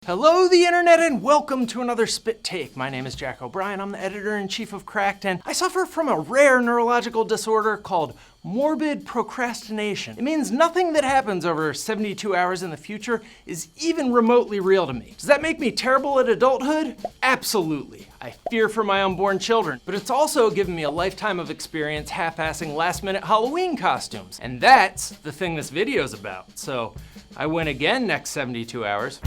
Hello the internet and welcome to another Spit Take. My name is Jack O'Brien, I'm the editor-in-chief of Cracked, and I suffer from a rare neurological disorder called morbid procrastination. It means nothing that happens over 72 hours in the future is even remotely real to me. Does that make me terrible at adulthood? Absolutely. I fear for my unborn children, but it's also given me a lifetime of experience half-assing last-minute Halloween costumes. And that's the thing this video's about. So I win again next 72 hours.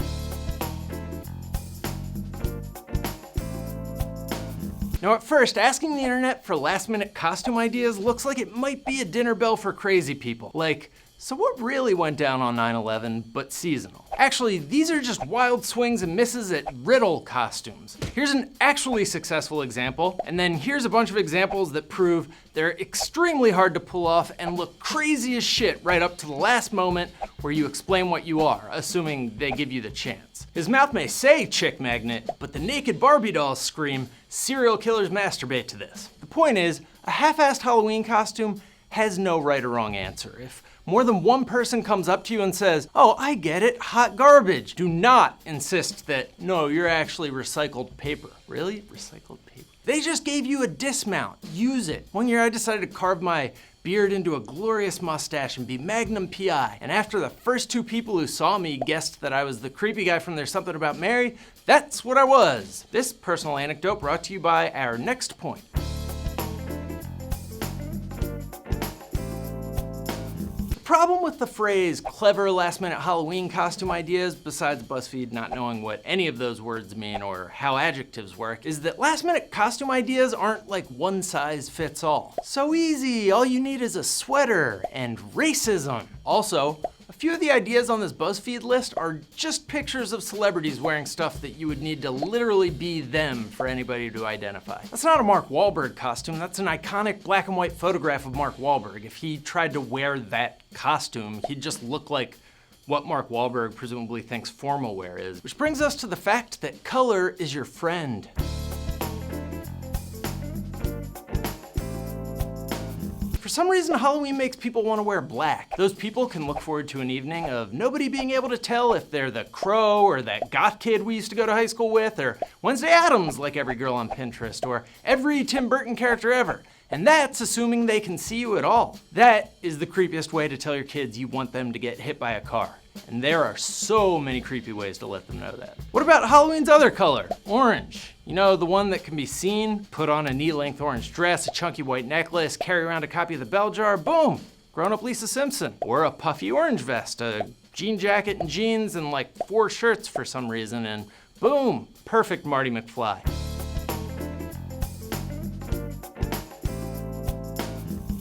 Now at first, asking the internet for last-minute costume ideas looks like it might be a dinner bell for crazy people. Like, so what really went down on 9/11, but seasonal? Actually, these are just wild swings and misses at riddle costumes. Here's an actually successful example, and then here's a bunch of examples that prove they're extremely hard to pull off and look crazy as shit right up to the last moment where you explain what you are, assuming they give you the chance. His mouth may say chick magnet, but the naked Barbie dolls scream, serial killers masturbate to this. The point is, a half-assed Halloween costume has no right or wrong answer. If more than one person comes up to you and says, "Oh, I get it, hot garbage," do not insist that, no, you're actually recycled paper. Really? Recycled paper? They just gave you a dismount. Use it. One year I decided to carve my beard into a glorious mustache and be Magnum PI. And after the first two people who saw me guessed that I was the creepy guy from There's Something About Mary, that's what I was. This personal anecdote brought to you by our next point. The problem with the phrase clever last-minute Halloween costume ideas, besides BuzzFeed not knowing what any of those words mean or how adjectives work, is that last-minute costume ideas aren't like one size fits all. So easy, all you need is a sweater and racism. Also, a few of the ideas on this BuzzFeed list are just pictures of celebrities wearing stuff that you would need to literally be them for anybody to identify. That's not a Mark Wahlberg costume, that's an iconic black and white photograph of Mark Wahlberg. If he tried to wear that costume, he'd just look like what Mark Wahlberg presumably thinks formal wear is. Which brings us to the fact that color is your friend. For some reason, Halloween makes people want to wear black. Those people can look forward to an evening of nobody being able to tell if they're the Crow or that goth kid we used to go to high school with, or Wednesday Addams like every girl on Pinterest, or every Tim Burton character ever. And that's assuming they can see you at all. That is the creepiest way to tell your kids you want them to get hit by a car. And there are so many creepy ways to let them know that. What about Halloween's other color? Orange. You know, the one that can be seen, put on a knee-length orange dress, a chunky white necklace, carry around a copy of the bell jar, boom, grown-up Lisa Simpson. Or a puffy orange vest, a jean jacket and jeans and like 4 shirts for some reason, and boom, perfect Marty McFly.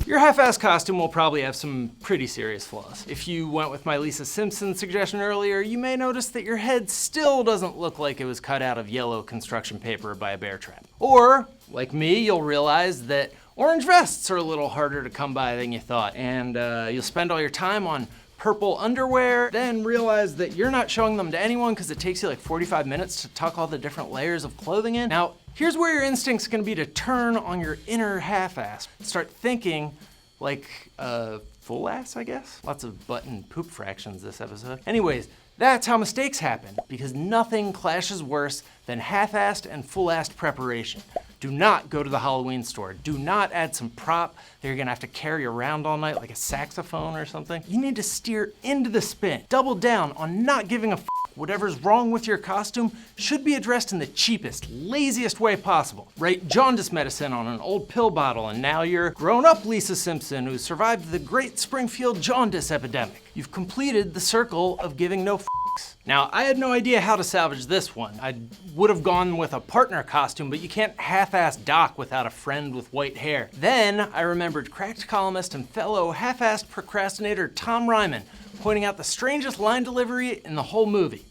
Your half-assed costume will probably have some pretty serious flaws. If you went with my Lisa Simpson suggestion earlier, you may notice that your head still doesn't look like it was cut out of yellow construction paper by a bear trap. Or, like me, you'll realize that orange vests are a little harder to come by than you thought, and you'll spend all your time on purple underwear, then realize that you're not showing them to anyone because it takes you like 45 minutes to tuck all the different layers of clothing in. Now, here's where your instinct's gonna be to turn on your inner half-ass. Start thinking like a full ass, I guess? Lots of butt and poop fractions this episode. Anyways, that's how mistakes happen, because nothing clashes worse than half-assed and full-assed preparation. Do not go to the Halloween store. Do not add some prop that you're gonna have to carry around all night like a saxophone or something. You need to steer into the spin. Double down on not giving a f. Whatever's wrong with your costume should be addressed in the cheapest, laziest way possible. Write jaundice medicine on an old pill bottle and now you're grown-up Lisa Simpson who survived the Great Springfield Jaundice epidemic. You've completed the circle of giving no f***s. Now, I had no idea how to salvage this one. I would have gone with a partner costume, but you can't half-ass Doc without a friend with white hair. Then I remembered Cracked columnist and fellow half-assed procrastinator Tom Ryman pointing out the strangest line delivery in the whole movie.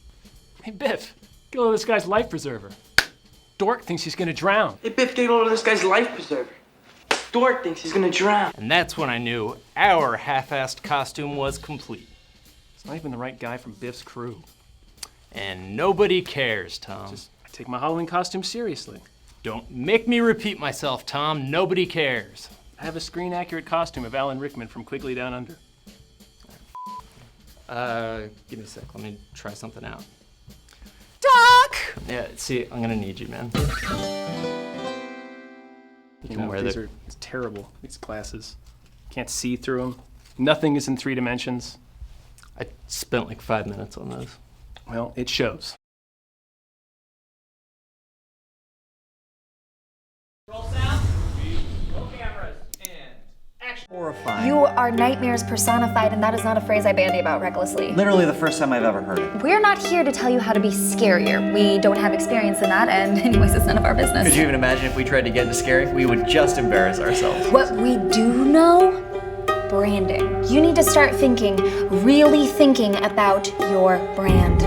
Hey Biff, get a load of this guy's life preserver. Dork thinks he's gonna drown. Hey Biff, get a load of this guy's life preserver. Dork thinks he's gonna drown. And that's when I knew our half-assed costume was complete. It's not even the right guy from Biff's crew. And nobody cares, Tom. I take my Halloween costume seriously. Don't make me repeat myself, Tom. Nobody cares. I have a screen-accurate costume of Alan Rickman from Quigley Down Under. Give me a sec. Let me try something out. Yeah, see, I'm gonna need you, man. You know, these are terrible, these glasses. Can't see through them. Nothing is in 3 dimensions. I spent like 5 minutes on those. Well, it shows. Roll sound. Roll cameras. And action. Horrifying. You are nightmares personified, and that is not a phrase I bandy about recklessly. Literally the first time I've ever heard it. We're not here to tell you how to be scarier. We don't have experience in that, and anyways, it's none of our business. Could you even imagine if we tried to get into scary? We would just embarrass ourselves. What we do know? Branding. You need to start thinking, really thinking about your brand.